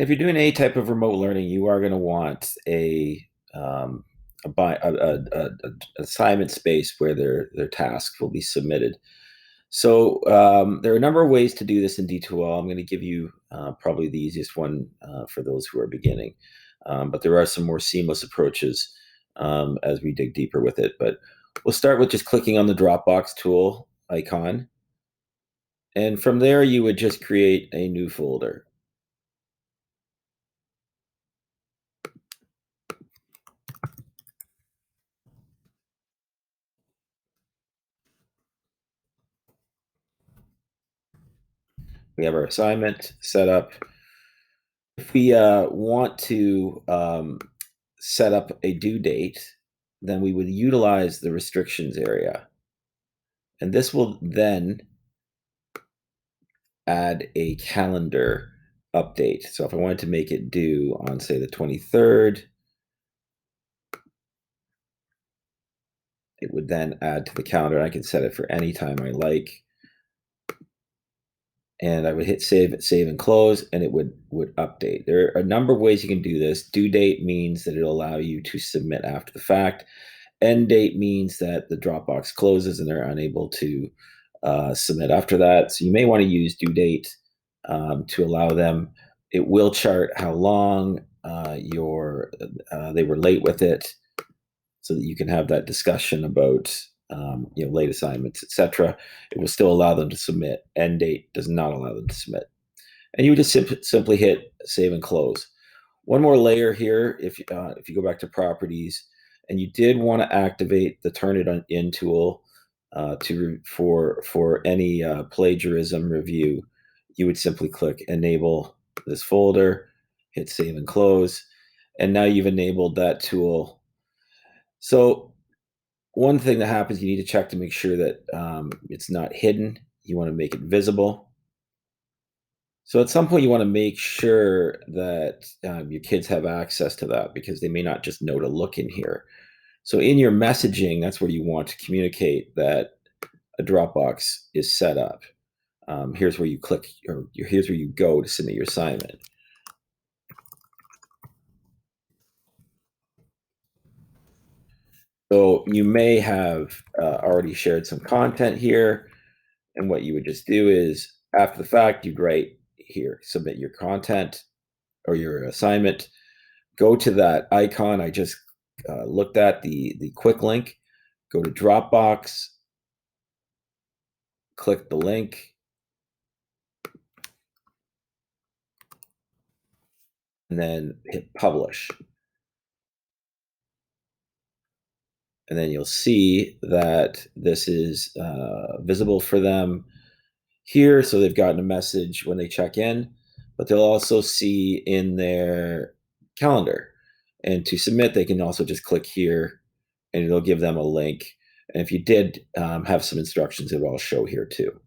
If you're doing any type of remote learning, you are going to want um, a assignment space where their tasks will be submitted. So there are a number of ways to do this in D2L. I'm going to give you probably the easiest one for those who are beginning, but there are some more seamless approaches as we dig deeper with it. But we'll start with just clicking on the Dropbox tool icon, and from there you would just create a new folder. We have our assignment set up. If we want to set up a due date, then we would utilize the restrictions area. And this will then add a calendar update. So if I wanted to make it due on, say, the 23rd, it would then add to the calendar. I can set it for any time I like. And I would hit save and close, and it would update. There are a number of ways you can do this. Due date means that it'll allow you to submit after the fact. End date means that the Dropbox closes and they're unable to submit after that. So you may want to use due date to allow them. It will chart how long they were late with it, so that you can have that discussion about late assignments, etc. It will still allow them to submit. End date does not allow them to submit. And you would just simply hit save and close. One more layer here, if you go back to properties, and you did want to activate the turn it in tool for any plagiarism review, you would simply click enable this folder, hit save and close, and now you've enabled that tool. So one thing that happens, you need to check to make sure that it's not hidden. You want to make it visible. So at some point, you want to make sure that your kids have access to that, because they may not just know to look in here. So in your messaging, that's where you want to communicate that a Dropbox is set up. Here's where you click, or here's where you go to submit your assignment. So you may have already shared some content here, and what you would just do is, after the fact, you'd write here, submit your content or your assignment. Go to that icon I just looked at, the quick link. Go to Dropbox, click the link, and then hit publish. And then you'll see that this is visible for them here. So they've gotten a message when they check in, but they'll also see in their calendar. And to submit, they can also just click here, and it'll give them a link. And if you did have some instructions, it will all show here too.